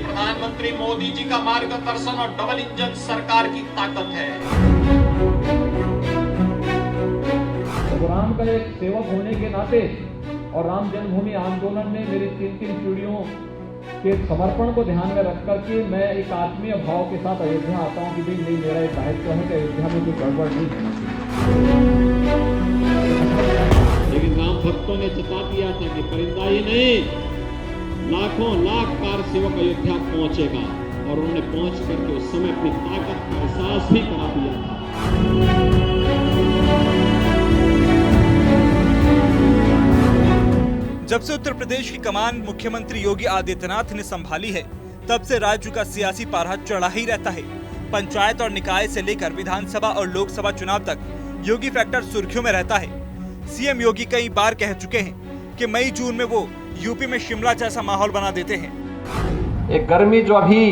प्रधानमंत्री मोदी जी का मार्गदर्शन और डबल इंजन सरकार की ताकत है। तो राम का एक सेवक होने के नाते और राम जन्मभूमि आंदोलन में मेरी तीन पीढ़ियों के समर्पण को ध्यान में रख करके मैं एक आत्मीय भाव के साथ अयोध्या आता हूं कि भाई नहीं, मेरा एक दायित्व है कि अयोध्या में कोई गड़बड़ नहीं होना चाहिए। लेकिन राम भक्तों ने जता दिया था कि परिंदा ही नहीं, लाखों लाख कार सेवक अयोध्या पहुंचेगा, और उन्होंने पहुंच करके उस समय अपनी ताकत का एहसास भी करा दिया था। जब से उत्तर प्रदेश की कमान मुख्यमंत्री योगी आदित्यनाथ ने संभाली है, तब से राज्य का सियासी पारा चढ़ा ही रहता है। पंचायत और निकाय से लेकर विधानसभा और लोकसभा चुनाव तक योगी फैक्टर सुर्खियों में रहता है। सीएम योगी कई बार कह चुके हैं कि मई जून में वो यूपी में शिमला जैसा माहौल बना देते हैं। एक गर्मी जो अभी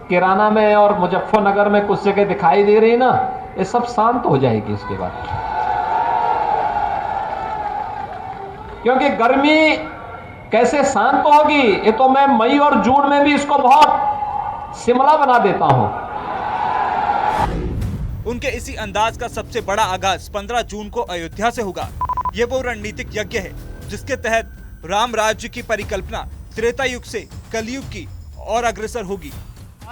किराना में और मुजफ्फरनगर में कुछ जगह दिखाई दे रही है ना, ये सब शांत हो जाएगी इसके बाद, क्योंकि गर्मी कैसे शांत होगी ये तो मैं मई और जून में भी इसको बहुत शिमला बना देता हूं। उनके इसी अंदाज का सबसे बड़ा आगाज 15 जून को अयोध्या से होगा। ये वो रणनीतिक यज्ञ है जिसके तहत राम राज्य की परिकल्पना त्रेता युग से कलयुग की और अग्रसर होगी।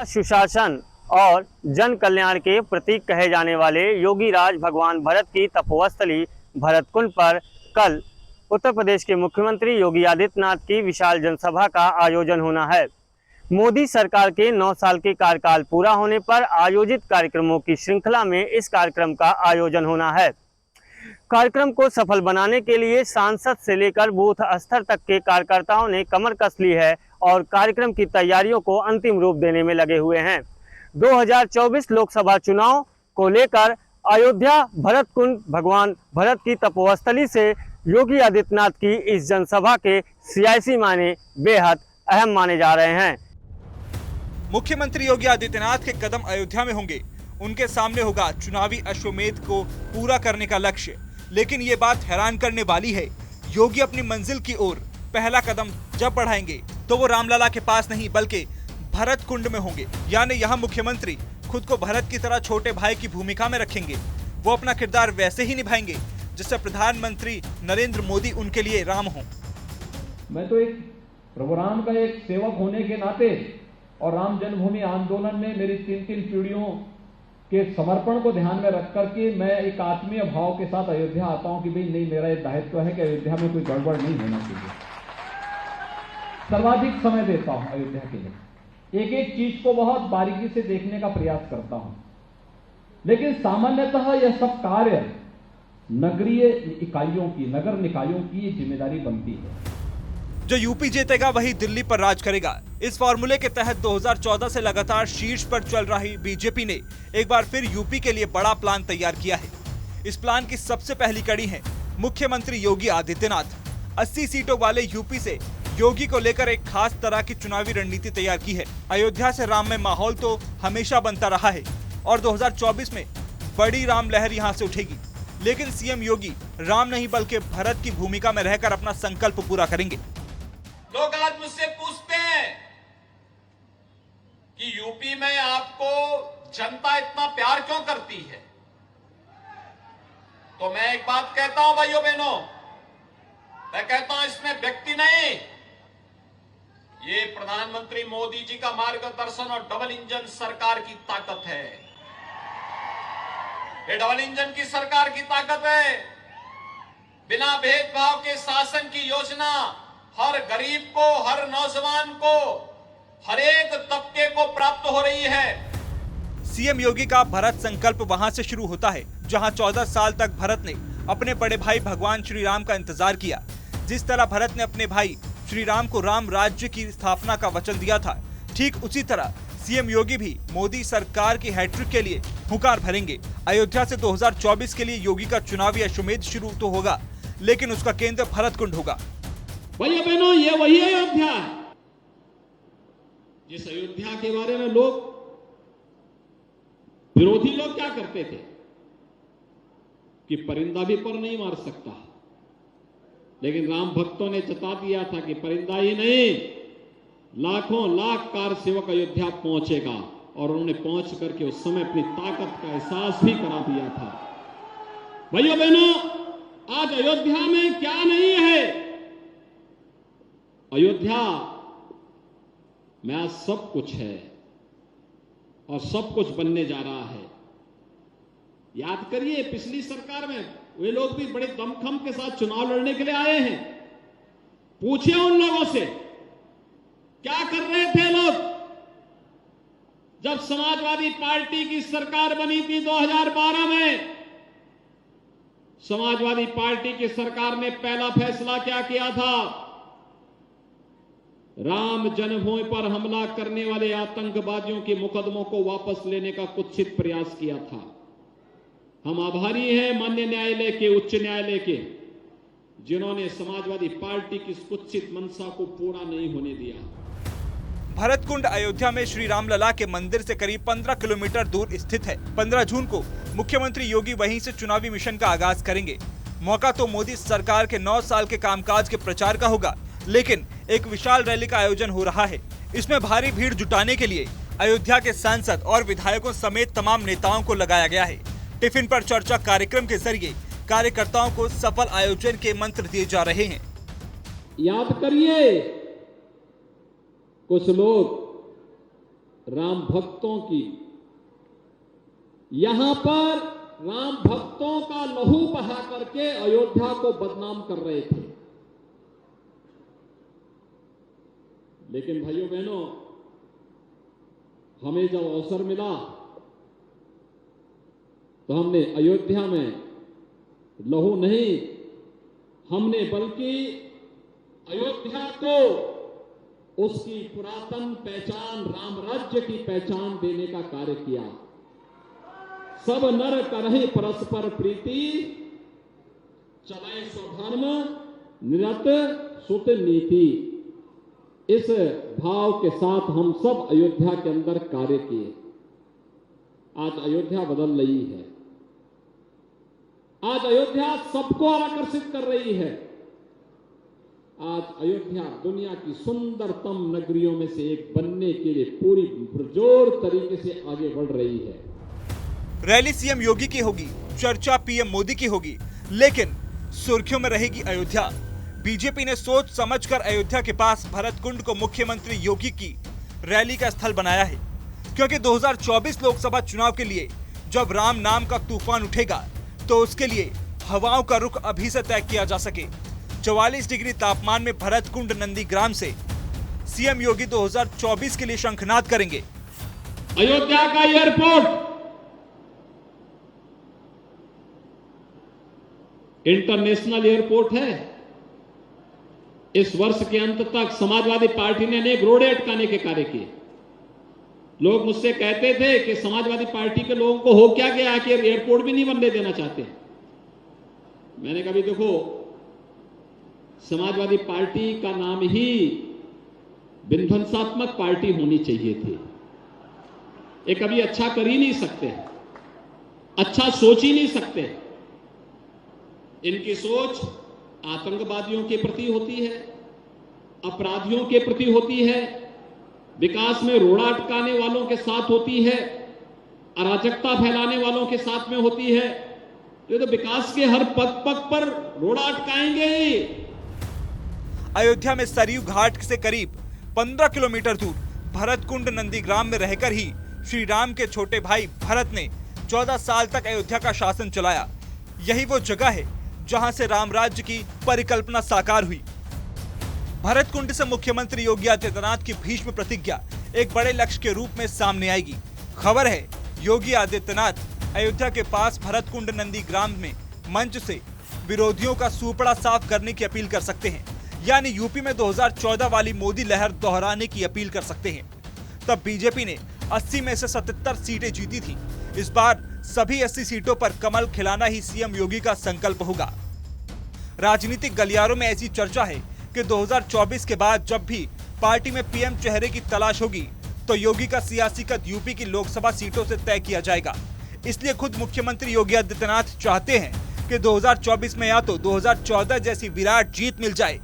सुशासन और जन कल्याण के प्रतीक कहे जाने वाले योगी राज भगवान भरत की तपोस्थली भरतकुंड पर कल उत्तर प्रदेश के मुख्यमंत्री योगी आदित्यनाथ की विशाल जनसभा का आयोजन होना है। मोदी सरकार के 9 साल के कार्यकाल पूरा होने पर आयोजित कार्यक्रमों की श्रृंखला में इस कार्यक्रम का आयोजन होना है। कार्यक्रम को सफल बनाने के लिए सांसद से लेकर बूथ स्तर तक के कार्यकर्ताओं ने कमर कस ली है और कार्यक्रम की तैयारियों को अंतिम रूप देने में लगे हुए हैं। 2024 लोकसभा चुनाव को लेकर अयोध्या भरतकुंड भगवान भरत की तपोस्थली से योगी आदित्यनाथ की इस जनसभा के सियासी मायने बेहद अहम माने जा रहे हैं। मुख्यमंत्री योगी आदित्यनाथ के कदम अयोध्या में होंगे। उनके सामने होगा चुनावी अश्वमेध को पूरा करने का लक्ष्य। लेकिन ये बात हैरान करने वाली है, योगी अपनी मंजिल की ओर पहला कदम जब बढ़ाएंगे तो वो रामलला के पास नहीं बल्कि भरत कुंड में होंगे। यानी यहाँ मुख्यमंत्री खुद को भरत की तरह छोटे भाई की भूमिका में रखेंगे। वो अपना किरदार वैसे ही निभाएंगे जिससे प्रधानमंत्री नरेंद्र मोदी उनके लिए राम हो। मैं तो एक प्रभु राम का एक सेवक होने के नाते और राम जन्मभूमि आंदोलन में मेरी तीन पीढ़ियों के समर्पण को ध्यान में रख करके मैं एक आत्मीय भाव के साथ अयोध्या आता हूं कि भाई नहीं, मेरा एक दायित्व है कि अयोध्या में कोई गड़बड़ नहीं होना चाहिए। सर्वाधिक समय देता हूं अयोध्या के लिए, एक एक चीज को बहुत बारीकी से देखने का प्रयास करता हूं। लेकिन सामान्यतः यह सब कार्य नगरीय इकाइयों की, नगर निकायों की जिम्मेदारी बनती है। जो यूपी जीतेगा वही दिल्ली पर राज करेगा। इस फॉर्मूले के तहत 2014 से लगातार शीर्ष पर चल रही बीजेपी ने एक बार फिर यूपी के लिए बड़ा प्लान तैयार किया है। इस प्लान की सबसे पहली कड़ी है मुख्यमंत्री योगी आदित्यनाथ। 80 सीटों वाले यूपी से योगी को लेकर एक खास तरह की चुनावी रणनीति तैयार की है। अयोध्या से राम में माहौल तो हमेशा बनता रहा है और 2024 में बड़ी राम लहर यहाँ से उठेगी। लेकिन सीएम योगी राम नहीं बल्कि भरत की भूमिका में रहकर अपना संकल्प पूरा करेंगे। लोग आज मुझसे पूछते हैं कि यूपी में आपको जनता इतना प्यार क्यों करती है, तो मैं एक बात कहता हूं भाइयों बहनों, मैं कहता हूं इसमें व्यक्ति नहीं, ये प्रधानमंत्री मोदी जी का मार्गदर्शन और डबल इंजन सरकार की ताकत है। ये डबल इंजन की सरकार की ताकत है। बिना भेदभाव के शासन की योजना हर गरीब को, हर नौजवान को, हर एक तबके को प्राप्त हो रही है। सीएम योगी का भरत संकल्प वहां से शुरू होता है जहां 14 साल तक भरत ने अपने बड़े भाई भगवान श्री राम का इंतजार किया। जिस तरह भरत ने अपने भाई श्री राम को राम राज्य की स्थापना का वचन दिया था, ठीक उसी तरह सीएम योगी भी मोदी सरकार की हैट्रिक के लिए हुंकार भरेंगे। अयोध्या से 2024 के लिए योगी का चुनावी अश्वमेध शुरू तो होगा, लेकिन उसका केंद्र भरतकुंड होगा। भैया बहनों, ये वही अयोध्या है जिस अयोध्या के बारे में विरोधी लोग क्या करते थे कि परिंदा भी पर नहीं मार सकता, लेकिन राम भक्तों ने जता दिया था कि परिंदा ही नहीं, लाखों लाख कार सेवक अयोध्या पहुंचेगा और उन्होंने पहुंच करके उस समय अपनी ताकत का एहसास भी करा दिया था। भाइयों बहनों, आज अयोध्या में क्या नहीं है? अयोध्या में आज सब कुछ है और सब कुछ बनने जा रहा है। याद करिए, पिछली सरकार में वे लोग भी बड़े दमखम के साथ चुनाव लड़ने के लिए आए हैं। पूछिए उन लोगों से क्या कर रहे थे लोग जब समाजवादी पार्टी की सरकार बनी थी 2012 में। समाजवादी पार्टी की सरकार ने पहला फैसला क्या किया था? राम जन्मभूमि पर हमला करने वाले आतंकवादियों के मुकदमों को वापस लेने का कुत्सित प्रयास किया था। हम आभारी हैं माननीय न्यायालय के, उच्च न्यायालय के, जिन्होंने समाजवादी पार्टी की इस कुत्सित मंशा को पूरा नहीं होने दिया। भरतकुंड अयोध्या में श्री रामलला के मंदिर से करीब 15 किलोमीटर दूर स्थित है। 15 जून को मुख्यमंत्री योगी वहीं से चुनावी मिशन का आगाज करेंगे। मौका तो मोदी सरकार के 9 साल के कामकाज के प्रचार का होगा, लेकिन एक विशाल रैली का आयोजन हो रहा है। इसमें भारी भीड़ जुटाने के लिए अयोध्या के सांसद और विधायकों समेत तमाम नेताओं को लगाया गया है। टिफिन पर चर्चा कार्यक्रम के जरिए कार्यकर्ताओं को सफल आयोजन के मंत्र दिए जा रहे हैं। याद करिए, कुछ लोग राम भक्तों की, यहां पर राम भक्तों का लहू बहा करके अयोध्या को बदनाम कर रहे थे। लेकिन भाइयों बहनों, हमें जब अवसर मिला तो हमने अयोध्या में लहू नहीं, हमने बल्कि अयोध्या को उसकी पुरातन पहचान, राम राज्य की पहचान देने का कार्य किया। सब नर करहि परस्पर प्रीति, चलाए स्वधर्म निरत सुत नीति। इस भाव के साथ हम सब अयोध्या के अंदर कार्य किए। आज अयोध्या बदल रही है। आज अयोध्या सबको आकर्षित कर रही है। आज अयोध्या दुनिया की सुंदरतम नगरियों में से एक बनने के लिए पूरी पुरजोर तरीके से आगे बढ़ रही है। रैली सीएम योगी की होगी, चर्चा पीएम मोदी की होगी, लेकिन सुर्खियों में रहेगी अयोध्या। बीजेपी ने सोच समझकर अयोध्या के पास भरतकुंड को मुख्यमंत्री योगी की रैली का स्थल बनाया है, क्योंकि 2024 लोकसभा चुनाव के लिए जब राम नाम का तूफान उठेगा तो उसके लिए हवाओं का रुख अभी से तय किया जा सके। 44 डिग्री तापमान में भरतकुंड नंदीग्राम से सीएम योगी 2024 के लिए शंखनाद करेंगे। अयोध्या का एयरपोर्ट इंटरनेशनल एयरपोर्ट है। इस वर्ष के अंत तक समाजवादी पार्टी ने अनेक रोड़े अटकाने के कार्य किए। लोग मुझसे कहते थे कि समाजवादी पार्टी के लोगों को हो क्या गया कि एयरपोर्ट भी नहीं बनने देना चाहते। मैंने कहा, देखो, समाजवादी पार्टी का नाम ही विध्वंसात्मक पार्टी होनी चाहिए थी। ये कभी अच्छा कर ही नहीं सकते, अच्छा सोच ही नहीं सकते। इनकी सोच आतंकवादियों के प्रति होती है, अपराधियों के प्रति होती है, विकास में रोड़ा अटकाने वालों के साथ होती है, अराजकता फैलाने वालों के साथ में होती है। ये तो विकास के हर पग पग पर रोड़ा अटकाएंगे ही। अयोध्या में सरयू घाट से करीब 15 किलोमीटर दूर भरतकुंड नंदीग्राम में रहकर ही श्री राम के छोटे भाई भरत ने 14 साल तक अयोध्या का शासन चलाया। यही वो जगह है जहां से राम राज्य की परिकल्पना साकार हुई। भरतकुंड से मुख्यमंत्री योगी आदित्यनाथ की भीष्म प्रतिज्ञा एक बड़े लक्ष्य के रूप में सामने आएगी। खबर है, योगी आदित्यनाथ अयोध्या के पास भरतकुंड नंदीग्राम में मंच से विरोधियों का सुपड़ा साफ करने की अपील कर सकते हैं, यानी यूपी में 2014 वाली मोदी लहर दोहराने की अपील कर सकते हैं। तब बीजेपी ने 80 में से 77 सीटें जीती थी। इस बार सभी 80 सीटों पर कमल खिलाना ही सीएम योगी का संकल्प होगा। राजनीतिक गलियारों में ऐसी चर्चा है कि 2024 के बाद जब भी पार्टी में पीएम चेहरे की तलाश होगी तो योगी का सियासी कद यूपी की लोकसभा सीटों से तय किया जाएगा। इसलिए खुद मुख्यमंत्री योगी आदित्यनाथ चाहते हैं कि 2024 में या तो 2014 जैसी विराट जीत मिल जाए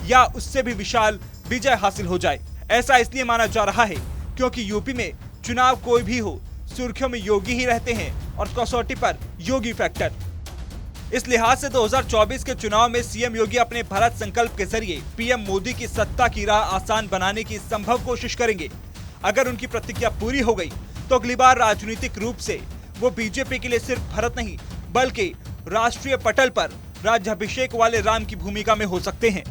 या उससे भी विशाल विजय हासिल हो जाए। ऐसा इसलिए माना जा रहा है क्योंकि यूपी में चुनाव कोई भी हो, सुर्खियों में योगी ही रहते हैं और कसौटी पर योगी फैक्टर। इस लिहाज से 2024 के चुनाव में सीएम योगी अपने भारत संकल्प के जरिए पीएम मोदी की सत्ता की राह आसान बनाने की संभव कोशिश करेंगे। अगर उनकी प्रतिज्ञा पूरी हो गई तो अगली बार राजनीतिक रूप से वो बीजेपी के लिए सिर्फ भारत नहीं बल्कि राष्ट्रीय पटल पर राज्याभिषेक वाले राम की भूमिका में हो सकते हैं।